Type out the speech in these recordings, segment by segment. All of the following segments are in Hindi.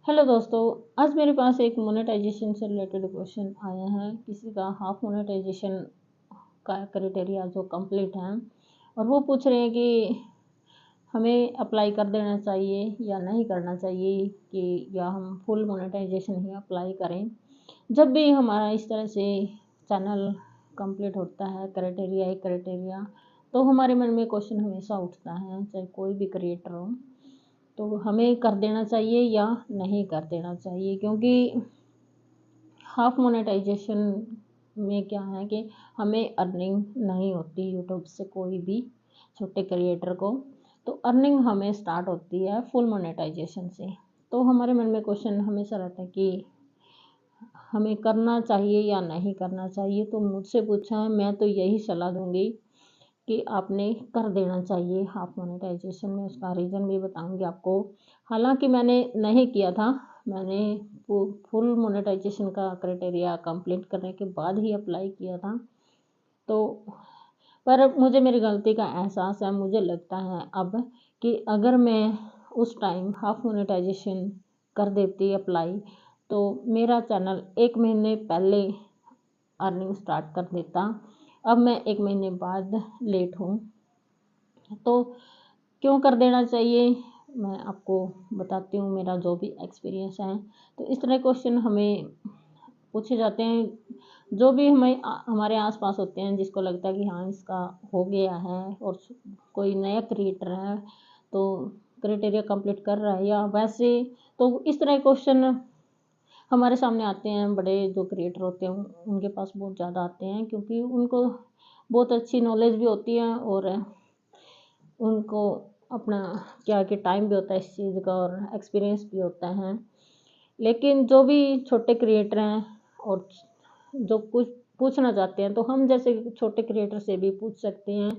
हेलो दोस्तों, आज मेरे पास एक मोनेटाइजेशन से रिलेटेड क्वेश्चन आया है। किसी का हाफ मोनेटाइजेशन का क्राइटेरिया जो कंप्लीट है और वो पूछ रहे हैं कि हमें अप्लाई कर देना चाहिए या नहीं करना चाहिए, कि या हम फुल मोनेटाइजेशन ही अप्लाई करें। जब भी हमारा इस तरह से चैनल कंप्लीट होता है क्राइटेरिया, तो हमारे मन में क्वेश्चन हमेशा उठता है, चाहे कोई भी क्रिएटर हो, तो हमें कर देना चाहिए या नहीं कर देना चाहिए। क्योंकि हाफ मोनेटाइजेशन में क्या है कि हमें अर्निंग नहीं होती यूट्यूब से, कोई भी छोटे क्रिएटर को। तो अर्निंग हमें स्टार्ट होती है फुल मोनेटाइजेशन से। तो हमारे मन में क्वेश्चन हमेशा रहता है कि हमें करना चाहिए या नहीं करना चाहिए। तो मुझसे पूछा है, मैं तो यही सलाह दूंगी कि आपने कर देना चाहिए हाफ मोनेटाइजेशन में। उसका रीज़न भी बताऊंगी आपको। हालांकि मैंने नहीं किया था, मैंने फुल मोनेटाइजेशन का क्राइटेरिया कंप्लीट करने के बाद ही अप्लाई किया था। तो पर मुझे मेरी गलती का एहसास है। मुझे लगता है अब कि अगर मैं उस टाइम हाफ मोनेटाइजेशन कर देती अप्लाई, तो मेरा चैनल 1 महीने पहले अर्निंग स्टार्ट कर देता। अब मैं 1 महीने बाद लेट हूँ। तो क्यों कर देना चाहिए, मैं आपको बताती हूँ मेरा जो भी एक्सपीरियंस है। तो इस तरह क्वेश्चन हमें पूछे जाते हैं, जो भी हमारे आसपास होते हैं, जिसको लगता है कि हाँ इसका हो गया है और कोई नया क्रिएटर है तो क्राइटेरिया कंप्लीट कर रहा है या वैसे। तो इस तरह क्वेश्चन हमारे सामने आते हैं। बड़े जो क्रिएटर होते हैं उनके पास बहुत ज़्यादा आते हैं, क्योंकि उनको बहुत अच्छी नॉलेज भी होती है और उनको अपना क्या कि टाइम भी होता है इस चीज़ का और एक्सपीरियंस भी होता है। लेकिन जो भी छोटे क्रिएटर हैं और जो कुछ पूछना चाहते हैं, तो हम जैसे छोटे क्रिएटर से भी पूछ सकते हैं।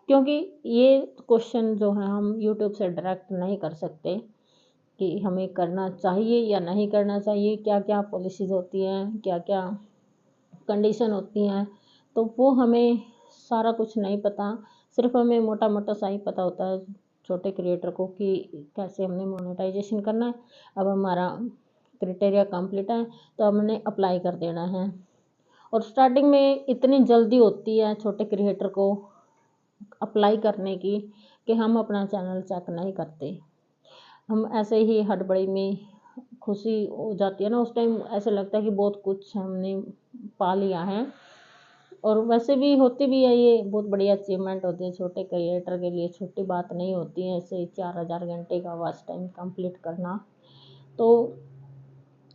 क्योंकि ये क्वेश्चन जो है हम यूट्यूब से डायरेक्ट नहीं कर सकते कि हमें करना चाहिए या नहीं करना चाहिए, क्या क्या पॉलिसीज़ होती हैं, क्या क्या कंडीशन होती हैं। तो वो हमें सारा कुछ नहीं पता। सिर्फ हमें मोटा मोटा सा ही पता होता है छोटे क्रिएटर को कि कैसे हमने मोनेटाइजेशन करना है। अब हमारा क्राइटेरिया कंप्लीट है तो हमने अप्लाई कर देना है। और स्टार्टिंग में इतनी जल्दी होती है छोटे क्रिएटर को अप्लाई करने की कि हम अपना चैनल चेक नहीं करते। हम ऐसे ही हड़बड़ी में खुशी हो जाती है ना, उस टाइम ऐसा लगता है कि बहुत कुछ हमने पा लिया है। और वैसे भी होती भी है, ये बहुत बड़ी अचीवमेंट होती है छोटे क्रिएटर के लिए, छोटी बात नहीं होती है ऐसे 4000 घंटे का वॉच टाइम कंप्लीट करना। तो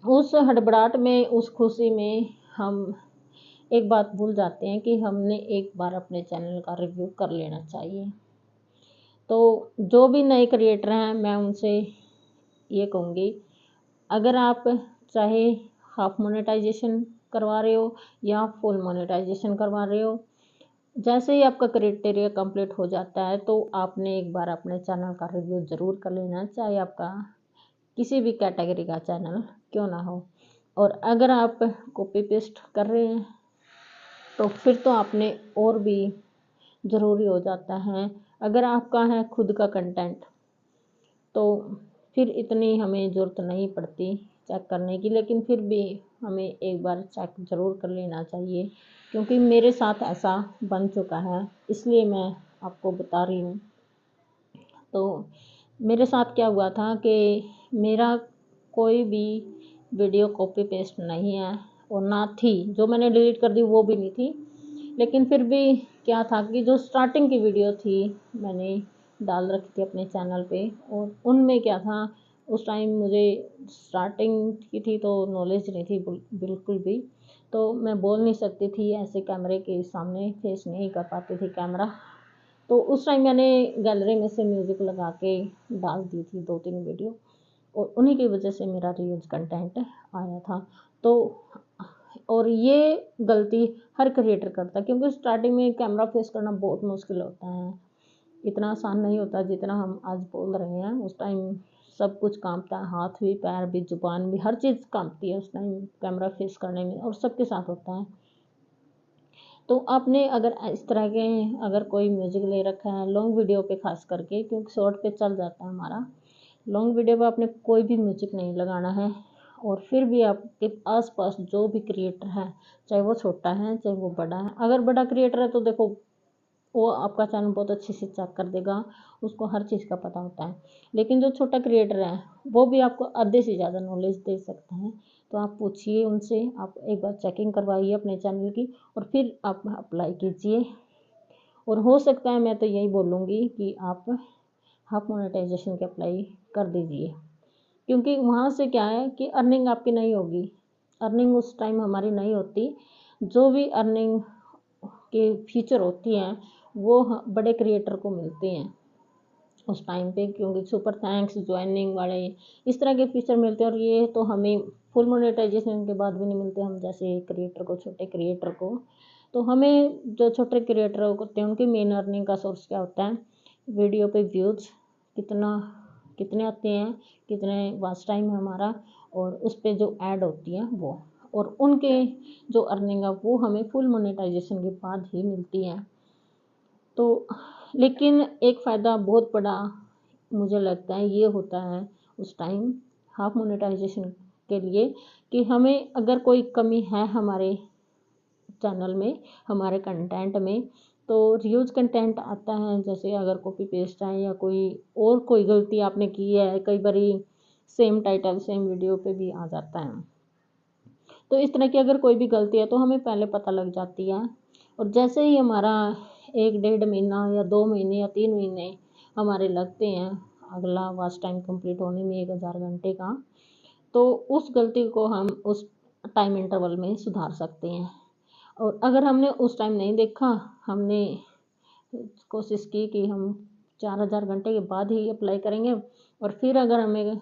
उस हड़बड़ाहट में, उस खुशी में हम एक बात भूल जाते हैं कि हमने एक बार अपने चैनल का रिव्यू कर लेना चाहिए। तो जो भी नए क्रिएटर हैं, मैं उनसे ये कहूँगी, अगर आप चाहे हाफ मोनेटाइजेशन करवा रहे हो या फुल मोनेटाइजेशन करवा रहे हो, जैसे ही आपका क्राइटेरिया कंप्लीट हो जाता है तो आपने एक बार अपने चैनल का रिव्यू ज़रूर कर लेना, चाहे आपका किसी भी कैटेगरी का चैनल क्यों ना हो। और अगर आप कॉपी पेस्ट कर रहे हैं तो फिर तो आपने और भी ज़रूरी हो जाता है। अगर आपका है खुद का कंटेंट तो फिर इतनी हमें ज़रूरत नहीं पड़ती चेक करने की, लेकिन फिर भी हमें एक बार चेक ज़रूर कर लेना चाहिए। क्योंकि मेरे साथ ऐसा बन चुका है, इसलिए मैं आपको बता रही हूँ। तो मेरे साथ क्या हुआ था कि मेरा कोई भी वीडियो कॉपी पेस्ट नहीं है और ना थी, जो मैंने डिलीट कर दी वो भी नहीं थी। लेकिन फिर भी क्या था कि जो स्टार्टिंग की वीडियो थी मैंने डाल रखी थी अपने चैनल पे, और उनमें क्या था, उस टाइम मुझे स्टार्टिंग की थी तो नॉलेज नहीं थी बिल्कुल भी। तो मैं बोल नहीं सकती थी ऐसे कैमरे के सामने, फेस नहीं कर पाती थी कैमरा। तो उस टाइम मैंने गैलरी में से म्यूज़िक लगा के डाल दी थी 2-3 वीडियो, और उन्हीं की वजह से मेरा रील्स कंटेंट आया था। तो और ये गलती हर क्रिएटर करता है, क्योंकि स्टार्टिंग में कैमरा फेस करना बहुत मुश्किल होता है। इतना आसान नहीं होता जितना हम आज बोल रहे हैं। उस टाइम सब कुछ कांपता है, हाथ भी, पैर भी, जुबान भी, हर चीज़ कांपती है उस टाइम कैमरा फेस करने में, और सबके साथ होता है। तो आपने अगर इस तरह के, अगर कोई म्यूज़िक ले रखा है लॉन्ग वीडियो पे खास करके, क्योंकि शॉर्ट पे चल जाता है हमारा, लॉन्ग वीडियो पर आपने कोई भी म्यूजिक नहीं लगाना है, और फिर भी आपके आसपास जो भी क्रिएटर है, चाहे वो छोटा है चाहे वो बड़ा है, अगर बड़ा क्रिएटर है तो देखो वो आपका चैनल बहुत अच्छे से चेक कर देगा, उसको हर चीज़ का पता होता है। लेकिन जो छोटा क्रिएटर है वो भी आपको आधे से ज़्यादा नॉलेज दे सकता है। तो आप पूछिए उनसे, आप एक बार चेकिंग करवाइए अपने चैनल की, और फिर आप अप्लाई कीजिए। और हो सकता है, मैं तो यही बोलूँगी कि आप हाफ मोनेटाइजेशन के अप्लाई कर दीजिए, क्योंकि वहाँ से क्या है कि अर्निंग आपकी नहीं होगी, अर्निंग उस टाइम हमारी नहीं होती। जो भी अर्निंग के फीचर होती हैं वो बड़े क्रिएटर को मिलते हैं उस टाइम पे, क्योंकि सुपर थैंक्स, ज्वाइनिंग वाले, इस तरह के फीचर मिलते हैं। और ये तो हमें फुल मोनेटाइजेशन के बाद भी नहीं मिलते, हम जैसे क्रिएटर को, छोटे क्रिएटर को। तो हमें जो छोटे क्रिएटर होते हैं उनकी मेन अर्निंग का सोर्स क्या होता है, वीडियो पे व्यूज़ कितने आते हैं, कितने वॉच टाइम है हमारा, और उस पर जो ऐड होती है वो, और उनके जो अर्निंग है वो हमें फुल मोनेटाइजेशन के बाद ही मिलती है। तो लेकिन एक फ़ायदा बहुत बड़ा मुझे लगता है ये होता है उस टाइम हाफ मोनेटाइजेशन के लिए, कि हमें अगर कोई कमी है हमारे चैनल में, हमारे कंटेंट में, तो रीयूज कंटेंट आता है, जैसे अगर कॉपी पेस्ट है या कोई गलती आपने की है, कई बारी सेम टाइटल सेम वीडियो पे भी आ जाता है। तो इस तरह की अगर कोई भी गलती है तो हमें पहले पता लग जाती है, और जैसे ही हमारा 1 डेढ़ महीना या 2 महीने या 3 महीने हमारे लगते हैं अगला वॉच टाइम कंप्लीट होने में 1000 घंटे का, तो उस गलती को हम उस टाइम इंटरवल में सुधार सकते हैं। और अगर हमने उस टाइम नहीं देखा, हमने कोशिश की कि हम 4000 घंटे के बाद ही अप्लाई करेंगे, और फिर अगर हमें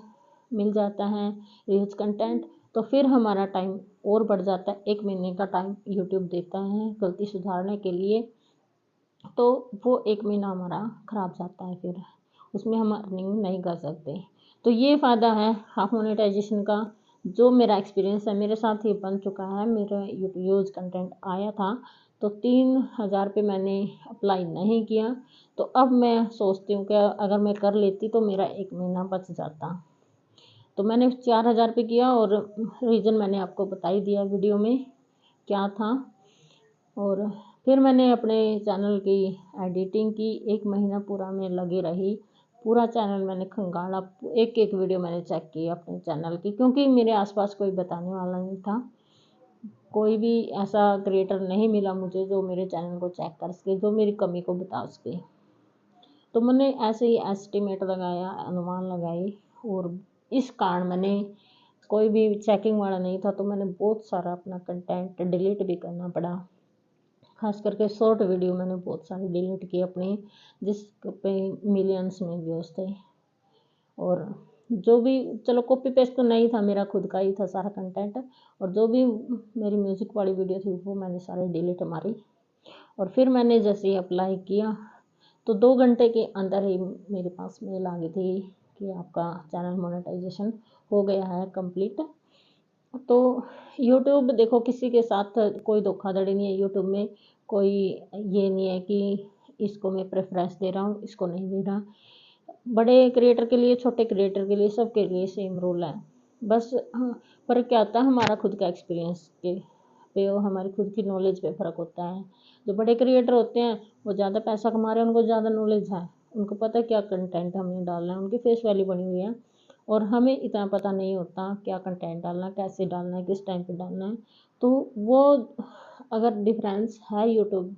मिल जाता है रीच कंटेंट, तो फिर हमारा टाइम और बढ़ जाता है। 1 महीने का टाइम यूट्यूब देता है गलती सुधारने के लिए, तो वो 1 महीना हमारा ख़राब जाता है, फिर उसमें हम अर्निंग नहीं कर सकते। तो ये फ़ायदा है हाफ मोनेटाइजेशन का, जो मेरा एक्सपीरियंस है, मेरे साथ ही बन चुका है। मेरा यूज कंटेंट आया था तो 3000 पे मैंने अप्लाई नहीं किया, तो अब मैं सोचती हूँ कि अगर मैं कर लेती तो मेरा 1 महीना बच जाता। तो मैंने 4000 पे किया, और रीज़न मैंने आपको बता ही दिया वीडियो में क्या था। और फिर मैंने अपने चैनल की एडिटिंग की, 1 महीना पूरा मैं लगी रही, पूरा चैनल मैंने खंगाला, एक एक वीडियो मैंने चेक की अपने चैनल की, क्योंकि मेरे आसपास कोई बताने वाला नहीं था, कोई भी ऐसा क्रिएटर नहीं मिला मुझे जो मेरे चैनल को चेक कर सके, जो मेरी कमी को बता सके। तो मैंने ऐसे ही एस्टिमेट लगाया, अनुमान लगाई, और इस कारण मैंने, कोई भी चेकिंग वाला नहीं था, तो मैंने बहुत सारा अपना कंटेंट डिलीट भी करना पड़ा। खास करके शॉर्ट वीडियो मैंने बहुत सारे डिलीट किए अपने, जिस पे मिलियंस में व्यूज़ थे। और जो भी, चलो कॉपी पेस्ट तो नहीं था, मेरा खुद का ही था सारा कंटेंट, और जो भी मेरी म्यूज़िक वाली वीडियो थी वो मैंने सारे डिलीट मारी। और फिर मैंने जैसे ही अप्लाई किया तो 2 घंटे के अंदर ही मेरे पास मेल आ गई थी कि आपका चैनल मोनेटाइजेशन हो गया है कंप्लीट। तो यूट्यूब देखो, किसी के साथ कोई धोखाधड़ी नहीं है यूट्यूब में, कोई ये नहीं है कि इसको मैं प्रेफरेंस दे रहा हूँ इसको नहीं दे रहा। बड़े क्रिएटर के लिए, छोटे क्रिएटर के लिए, सबके लिए सेम रूल है। बस हाँ, फ़र्क क्या होता है, हमारा खुद का एक्सपीरियंस के पे और हमारी खुद की नॉलेज पे फ़र्क होता है। जो बड़े क्रिएटर होते हैं वो ज़्यादा पैसा कमा रहे हैं, उनको ज़्यादा नॉलेज है, उनको पता है क्या कंटेंट हमने डालना है, उनकी फेस वैल्यू बनी हुई है। और हमें इतना पता नहीं होता क्या कंटेंट डालना है, कैसे डालना है, किस टाइम पे डालना है। तो वो अगर डिफरेंस है यूट्यूब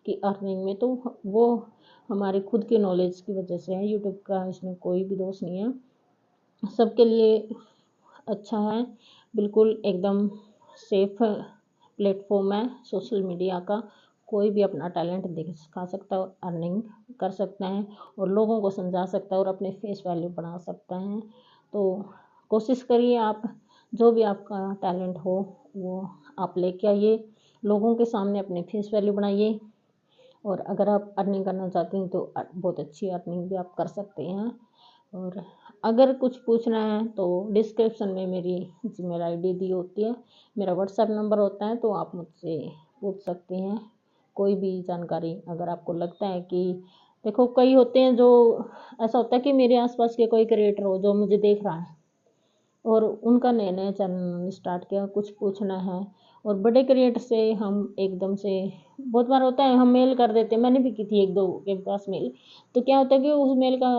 की अर्निंग में, तो वो हमारी खुद की नॉलेज की वजह से है। यूट्यूब का इसमें कोई भी दोष नहीं है, सबके लिए अच्छा है, बिल्कुल एकदम सेफ प्लेटफॉर्म है सोशल मीडिया का। कोई भी अपना टैलेंट दिखा सकता है और अर्निंग कर सकता है, और लोगों को समझा सकता है, और अपने फेस वैल्यू बढ़ा सकता है। तो कोशिश करिए आप, जो भी आपका टैलेंट हो वो आप लेके आइए, लोगों के सामने अपने फेस वैल्यू बनाइए। और अगर आप अर्निंग करना चाहते हैं तो बहुत अच्छी अर्निंग भी आप कर सकते हैं। और अगर कुछ पूछना है तो डिस्क्रिप्शन में मेरी जीमेल आईडी दी होती है, मेरा व्हाट्सएप नंबर होता है, तो आप मुझसे पूछ सकते हैं कोई भी जानकारी। अगर आपको लगता है कि देखो कई होते हैं जो, ऐसा होता है कि मेरे आसपास के कोई क्रिएटर हो जो मुझे देख रहा है और उनका नया नया चैनल स्टार्ट किया, कुछ पूछना है, और बड़े क्रिएटर से हम एकदम से, बहुत बार होता है हम मेल कर देते हैं, मैंने भी की थी एक दो के पास मेल, तो क्या होता है कि उस मेल का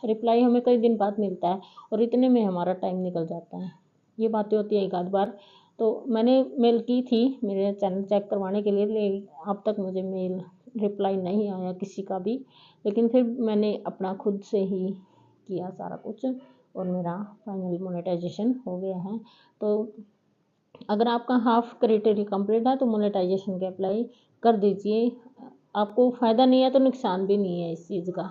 रिप्लाई हमें कई दिन बाद मिलता है और इतने में हमारा टाइम निकल जाता है। ये बातें होती हैं एक आध बार। तो मैंने मेल की थी मेरे चैनल चेक करवाने के लिए, लेकिन अब तक मुझे मेल रिप्लाई नहीं आया किसी का भी। लेकिन फिर मैंने अपना खुद से ही किया सारा कुछ और मेरा फाइनल मोनेटाइजेशन हो गया है। तो अगर आपका हाफ क्राइटेरिया कंप्लीट है तो मोनेटाइजेशन के अप्लाई कर दीजिए। आपको फ़ायदा नहीं है तो नुकसान भी नहीं है इस चीज़ का।